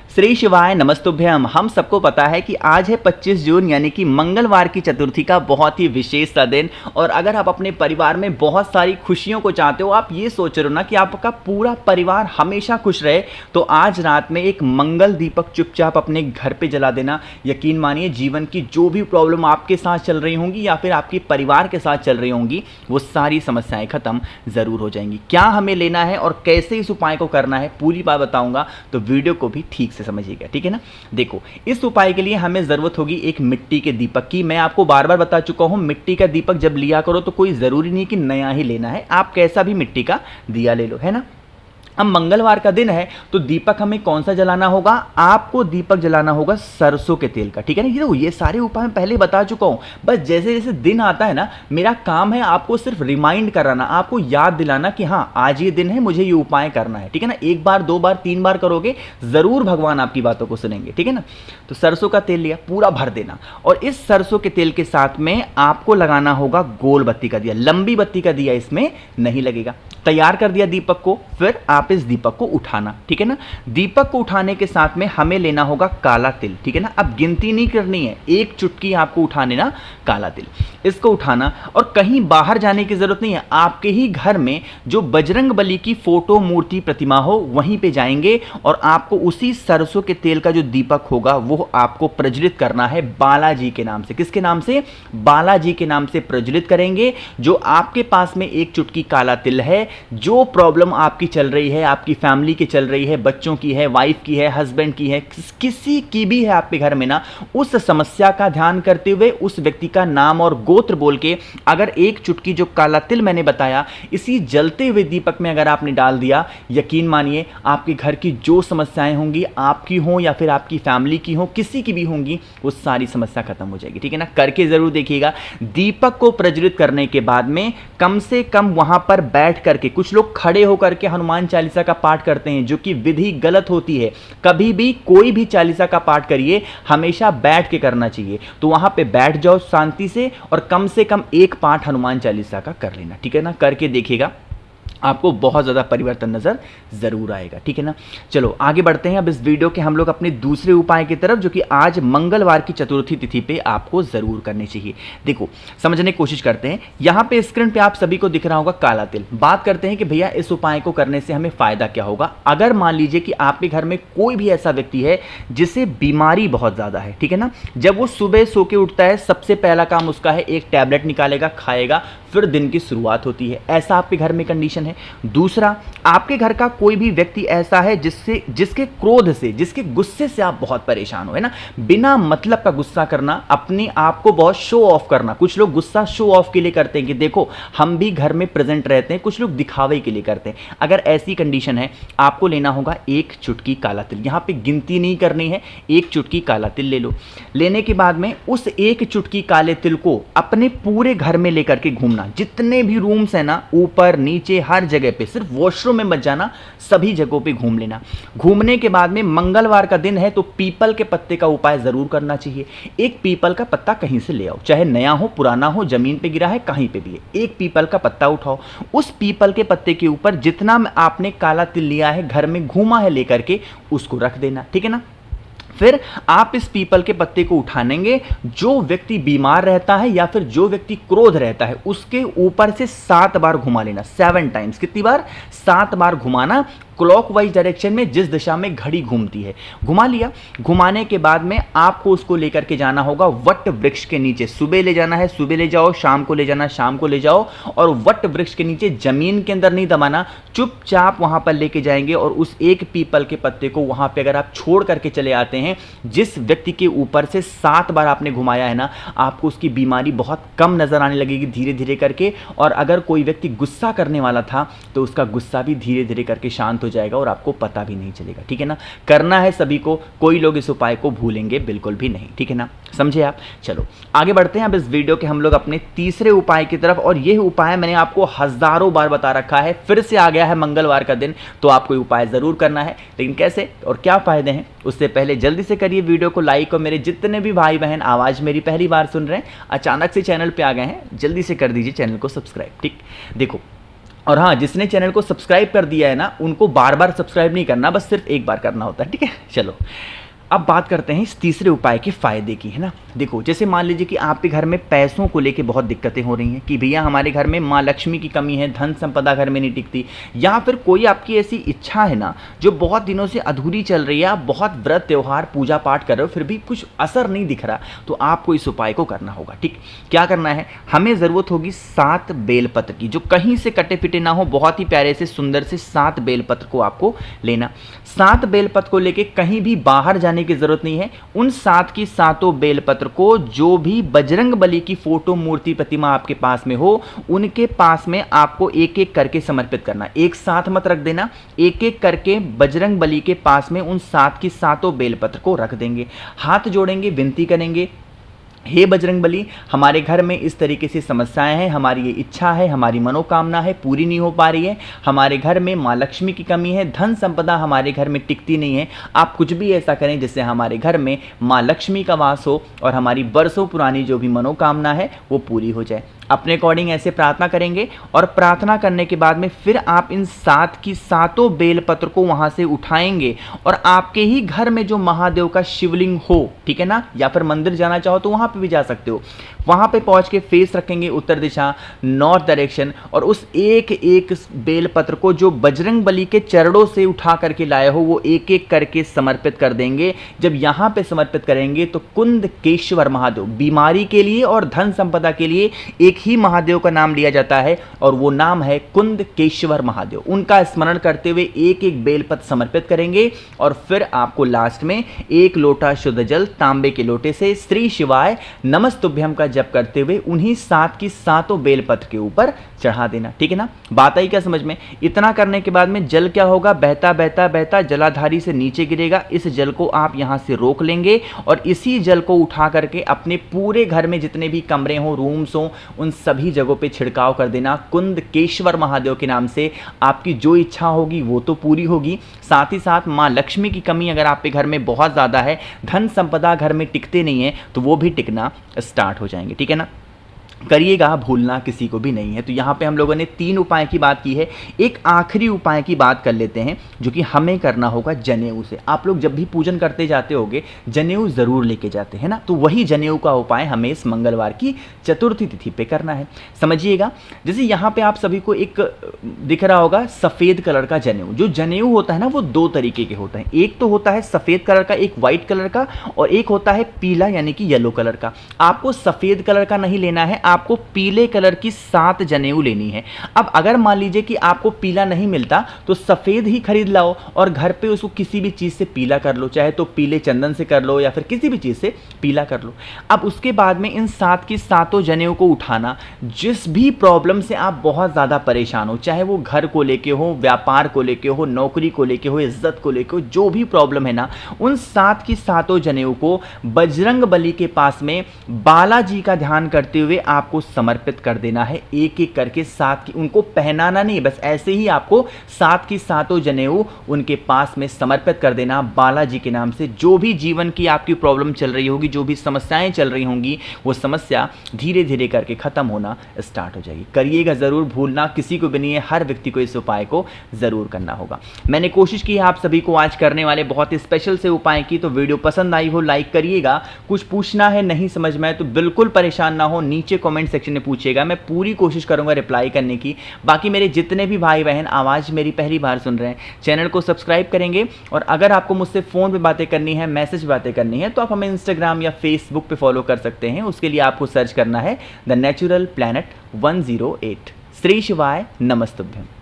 श्री शिवाय नमस्तुभ्यम। हम सबको पता है कि आज है 25 जून यानी कि मंगलवार की चतुर्थी का बहुत ही विशेष सा दिन। और अगर आप अपने परिवार में बहुत सारी खुशियों को चाहते हो, आप ये सोच रहे हो ना कि आपका पूरा परिवार हमेशा खुश रहे, तो आज रात में एक मंगल दीपक चुपचाप अपने घर पे जला देना। यकीन मानिए जीवन की जो भी प्रॉब्लम आपके साथ चल रही होंगी या फिर आपके परिवार के साथ चल रही होंगी, वो सारी समस्याएं खत्म ज़रूर हो जाएंगी। क्या हमें लेना है और कैसे इस उपाय को करना है पूरी बात बताऊंगा, तो वीडियो को भी ठीक से समझिएगा, ठीक है ना। देखो, इस उपाय के लिए हमें ज़रूरत होगी एक मिट्टी के दीपक की। मैं आपको बार बार बता चुका हूं, मिट्टी का दीपक जब लिया करो तो कोई ज़रूरी नहीं कि नया ही लेना है, आप कैसा भी मिट्टी का दिया ले लो, है ना। अब मंगलवार का दिन है तो दीपक हमें कौन सा जलाना होगा? आपको दीपक जलाना होगा सरसों के तेल का, ठीक है ना। ये देखो, ये सारे उपाय मैं पहले बता चुका हूं। बस जैसे जैसे दिन आता है ना, मेरा काम है आपको सिर्फ रिमाइंड कराना, आपको याद दिलाना कि हाँ आज ये दिन है, मुझे ये उपाय करना है, ठीक है ना। एक बार, दो बार, तीन बार करोगे जरूर भगवान आपकी बातों को सुनेंगे, ठीक है ना। तो सरसों का तेल लिया, पूरा भर देना, और इस सरसों के तेल के साथ में आपको लगाना होगा गोल बत्ती का दिया। लंबी बत्ती का दिया इसमें नहीं लगेगा। तैयार कर दिया दीपक को, फिर आप इस दीपक को उठाना, ठीक है ना। दीपक को उठाने के साथ में हमें लेना होगा काला तिल, ठीक है ना। अब गिनती नहीं करनी है, एक चुटकी आपको उठाने ना काला तिल, इसको उठाना। और कहीं बाहर जाने की जरूरत नहीं है, आपके ही घर में जो बजरंग बली की फोटो मूर्ति प्रतिमा हो वहीं पे जाएंगे और आपको उसी सरसों के तेल का जो दीपक होगा वो आपको प्रज्वलित करना है बालाजी के नाम से। किसके नाम से? बालाजी के नाम से प्रज्वलित करेंगे। जो आपके पास में एक चुटकी काला तिल है, जो प्रॉब्लम आपकी चल रही है, आपकी फैमिली की चल रही है, बच्चों की है, वाइफ की है, हस्बैंड की है, किसी की भी है आपके घर में ना, उस समस्या का ध्यान करते हुए उस व्यक्ति का नाम और गोत्र बोल के अगर एक चुटकी जो काला तिल मैंने बताया इसी जलते हुए दीपक में अगर आपने डाल दिया, यकीन मानिए आपके घर की जो समस्याएं होंगी, आपकी हो या फिर आपकी फैमिली की हो, किसी की भी होंगी, वो सारी समस्या खत्म हो जाएगी, ठीक है ना। करके जरूर देखिएगा। दीपक को प्रज्वलित करने के बाद में कम से कम वहां पर बैठ करके, कुछ लोग खड़े होकर के हनुमान चालीसा का पाठ करते हैं, जो कि विधि गलत होती है। कभी भी कोई भी चालीसा का पाठ करिए, हमेशा बैठ के करना चाहिए। तो वहां पे बैठ जाओ शांति से कम एक पाठ हनुमान चालीसा का कर लेना, ठीक है ना। करके देखिएगा, आपको बहुत ज़्यादा परिवर्तन नज़र ज़रूर आएगा, ठीक है ना। चलो आगे बढ़ते हैं अब इस वीडियो के हम लोग अपने दूसरे उपाय की तरफ, जो कि आज मंगलवार की चतुर्थी तिथि पे आपको ज़रूर करने चाहिए। देखो, समझने की कोशिश करते हैं। यहाँ पे स्क्रीन पे आप सभी को दिख रहा होगा काला तिल। बात करते हैं कि भैया इस उपाय को करने से हमें फ़ायदा क्या होगा। अगर मान लीजिए कि आपके घर में कोई भी ऐसा व्यक्ति है जिसे बीमारी बहुत ज़्यादा है, ठीक है ना, जब वो सुबह सो के उठता है सबसे पहला काम उसका है एक टैबलेट निकालेगा, खाएगा, फिर दिन की शुरुआत होती है। ऐसा आपके घर में कंडीशन है। दूसरा, आपके घर का कोई भी व्यक्ति ऐसा है जिसके क्रोध से, जिसके गुस्से से आप बहुत परेशान हो, है ना। बिना मतलब का गुस्सा करना, अपने आप को बहुत शो ऑफ करना। कुछ लोग गुस्सा शो ऑफ के लिए करते हैं कि देखो हम भी घर में प्रेजेंट रहते हैं, कुछ लोग दिखावे के लिए करते हैं। अगर ऐसी कंडीशन है, आपको लेना होगा एक चुटकी काला तिल। यहां पे गिनती नहीं करनी है, एक चुटकी काला तिल ले लो। लेने के बाद में उस एक चुटकी काले तिल को अपने पूरे घर में लेकर के घूमना। जितने भी रूम्स है ना, ऊपर नीचे हर जगह पे, सिर्फ वॉशरूम में मत जाना, सभी जगहों पे घूम लेना। घूमने के बाद में मंगलवार का दिन है तो पीपल के पत्ते का उपाय जरूर करना चाहिए। एक पीपल का पत्ता कहीं से ले आओ, चाहे नया हो, पुराना हो, जमीन पे गिरा है, कहीं पे भी है, एक पीपल का पत्ता उठाओ। उस पीपल के पत्ते के ऊपर जितना आपने काला तिल लिया है, घर में घूमा है लेकर के, उसको रख देना, ठीक है ना। फिर आप इस पीपल के पत्ते को उठानेंगे। जो व्यक्ति बीमार रहता है या फिर जो व्यक्ति क्रोध रहता है, उसके ऊपर से 7 बार घुमा लेना, 7 टाइम्स। कितनी बार? 7 बार घुमाना, क्लॉकवाइज डायरेक्शन में, जिस दिशा में घड़ी घूमती है। घुमा लिया। घुमाने के बाद में आपको उसको लेकर के जाना होगा वट वृक्ष के नीचे। सुबह ले जाना है, सुबह ले जाओ, शाम को ले जाना, शाम को ले जाओ, और वट वृक्ष के नीचे, जमीन के अंदर नहीं दबाना, चुपचाप वहां पर लेके जाएंगे। और उस एक पीपल के पत्ते को वहां पे अगर आप छोड़ करके चले आते हैं, जिस व्यक्ति के ऊपर से 7 बार आपने घुमाया है ना, आपको उसकी बीमारी बहुत कम नजर आने लगेगी धीरे धीरे करके। और अगर कोई व्यक्ति गुस्सा करने वाला था तो उसका गुस्सा भी धीरे धीरे करके शांत हो जाएगा और आपको पता भी नहीं चलेगा, ठीक है ना। करना है सभी को, कोई लोग इस उपाय को भूलेंगे बिल्कुल भी नहीं, ठीक है ना, समझे आप। चलो आगे बढ़ते हैं अब इस वीडियो के हम लोग अपने तीसरे उपाय की तरफ। और यह उपाय मैंने आपको हजारों बार बता रखा है, फिर से आ गया है मंगलवार का दिन, तो आपको ये उपाय जरूर करना है। लेकिन कैसे और क्या फायदे हैं, उससे पहले जल्दी से करिए वीडियो को लाइक। और मेरे जितने भी भाई बहन आवाज मेरी पहली बार सुन रहे हैं, अचानक से चैनल पे आ गए हैं, जल्दी से कर दीजिए चैनल को सब्सक्राइब, ठीक। देखो, और हाँ, जिसने चैनल को सब्सक्राइब कर दिया है ना, उनको बार बार सब्सक्राइब नहीं करना, बस सिर्फ एक बार करना होता है, ठीक है। चलो अब बात करते हैं इस तीसरे उपाय के फायदे की, है ना। देखो, जैसे मान लीजिए कि आपके घर में पैसों को लेके बहुत दिक्कतें हो रही हैं कि भैया हमारे घर में माँ लक्ष्मी की कमी है, धन संपदा घर में नहीं टिकती, या फिर कोई आपकी ऐसी इच्छा है ना जो बहुत दिनों से अधूरी चल रही है, आप बहुत व्रत त्यौहार पूजा पाठ कर रहे हो फिर भी कुछ असर नहीं दिख रहा, तो आपको इस उपाय को करना होगा। ठीक, क्या करना है, हमें ज़रूरत होगी 7 बेलपत्र की, जो कहीं से कटे पिटे ना हो, बहुत ही प्यारे से सुंदर से 7 बेलपत्र को आपको लेना। 7 बेलपत्र को लेके कहीं भी बाहर जाने की जरूरत नहीं है। उन 7 की 7 बेलपत्र को जो भी बजरंग बली की फोटो मूर्ति प्रतिमा आपके पास में हो, उनके पास में आपको एक एक करके समर्पित करना। एक साथ मत रख देना, एक एक करके बजरंग बली के पास में उन 7 की 7 बेलपत्र को रख देंगे। हाथ जोड़ेंगे, विनती करेंगे, हे बजरंग बली, हमारे घर में इस तरीके से समस्याएं हैं, हमारी ये इच्छा है, हमारी मनोकामना है, पूरी नहीं हो पा रही है, हमारे घर में माँ लक्ष्मी की कमी है, धन संपदा हमारे घर में टिकती नहीं है, आप कुछ भी ऐसा करें जिससे हमारे घर में माँ लक्ष्मी का वास हो और हमारी बरसों पुरानी जो भी मनोकामना है वो पूरी हो जाए। अपने अकॉर्डिंग ऐसे प्रार्थना करेंगे और प्रार्थना करने के बाद में फिर आप इन 7 की 7 बेलपत्र को वहां से उठाएंगे और आपके ही घर में जो महादेव का शिवलिंग हो, ठीक है ना, या फिर मंदिर जाना चाहो तो वहां पे भी जा सकते हो, वहां पे पहुंच के फेस रखेंगे उत्तर दिशा, नॉर्थ डायरेक्शन, और उस एक एक बेलपत्र को जो बजरंग बली के चरणों से उठा करके लाए हो वो एक एक करके समर्पित कर देंगे। जब यहां पे समर्पित करेंगे तो कुंदकेश्वर महादेव, बीमारी के लिए और धन संपदा के लिए एक ही महादेव का नाम लिया जाता है और वो नाम है कुंदकेश्वर महादेव। उनका स्मरण करते हुए एक एक बेलपत्र समर्पित करेंगे और फिर आपको लास्ट में 1 लोटा शुद्ध जल तांबे के लोटे से श्री शिवाय नमस्तुभ्यम का जप करते हुए उन्हीं 7 की 7 बेलपत्र के ऊपर चढ़ा देना। ठीक है ना, बात आई क्या समझ में। इतना करने के बाद में जल क्या होगा, बहता बहता बहता जलाधारी से नीचे गिरेगा। इस जल को आप यहां से रोक लेंगे और इसी जल को उठा करके अपने पूरे घर में जितने भी कमरे हो, रूम्स हो, उन सभी जगहों पे छिड़काव कर देना। कुंदकेश्वर महादेव के नाम से आपकी जो इच्छा होगी वो तो पूरी होगी, साथ ही साथ माँ लक्ष्मी की कमी अगर आपके घर में बहुत ज़्यादा है, धन संपदा घर में टिकते नहीं है, तो वो भी टिकना स्टार्ट हो जाएंगे। ठीक है ना, करिएगा, भूलना किसी को भी नहीं है। तो यहाँ पे हम लोगों ने 3 उपाय की बात की है, एक आखिरी उपाय की बात कर लेते हैं जो कि हमें करना होगा जनेऊ से। आप लोग जब भी पूजन करते जाते होगे जनेऊ जरूर लेके जाते हैं ना, तो वही जनेऊ का उपाय हमें इस मंगलवार की चतुर्थी तिथि पे करना है। समझिएगा, जैसे यहाँ पे आप सभी को एक दिख रहा होगा सफ़ेद कलर का जनेऊ। जो जनेऊ होता है ना वो 2 तरीके के होते हैं, एक तो होता है सफ़ेद कलर का, एक वाइट कलर का, और एक होता है पीला यानी कि येलो कलर का। आपको सफ़ेद कलर का नहीं लेना है, आपको पीले कलर की 7 जनेऊ लेनी है। अब अगर मान लीजिए कि आपको पीला नहीं मिलता तो सफेद ही खरीद लाओ और घर पे उसको किसी भी चीज से पीला कर लो, चाहे तो पीले चंदन से कर लो या फिर किसी भी चीज से पीला कर लो। अब उसके बाद में इन 7 की 7 जनेऊ को उठाना। जिस भी प्रॉब्लम से आप बहुत ज्यादा परेशान हो, चाहे वो घर को लेके हो, व्यापार को लेके हो, नौकरी को लेके हो, इज्जत को लेके हो, जो भी प्रॉब्लम है ना, उन 7 की 7 जनेऊ को बजरंग बली के पास में बालाजी का ध्यान करते हुए आपको समर्पित कर देना है। एक एक करके 7 की, उनको पहनाना नहीं, बस ऐसे ही आपको 7 की 7 जनेऊ उनके पास में समर्पित कर देना बालाजी के नाम से। जो भी जीवन की आपकी प्रॉब्लम चल रही होगी, जो भी समस्याएं चल रही होंगी, वो समस्या धीरे धीरे करके खत्म होना स्टार्ट हो जाएगी। करिएगा जरूर, भूलना किसी को भी नहीं है, हर व्यक्ति को इस उपाय को जरूर करना होगा। मैंने कोशिश की है आप सभी को आज करने वाले बहुत ही स्पेशल से उपाय की, तो वीडियो पसंद आई हो लाइक करिएगा। कुछ पूछना है, नहीं समझ में आए तो बिल्कुल परेशान ना हो, नीचे कमेंट सेक्शन में पूछिएगा, मैं पूरी कोशिश करूंगा रिप्लाई करने की। बाकी मेरे जितने भी भाई बहन आवाज़ मेरी पहली बार सुन रहे हैं, चैनल को सब्सक्राइब करेंगे। और अगर आपको मुझसे फ़ोन पे बातें करनी है, मैसेज बातें करनी है, तो आप हमें इंस्टाग्राम या फेसबुक पे फॉलो कर सकते हैं। उसके लिए आपको सर्च करना है द नेचुरल प्लैनेट 108। श्री शिवाय नमस्तुभ्यम।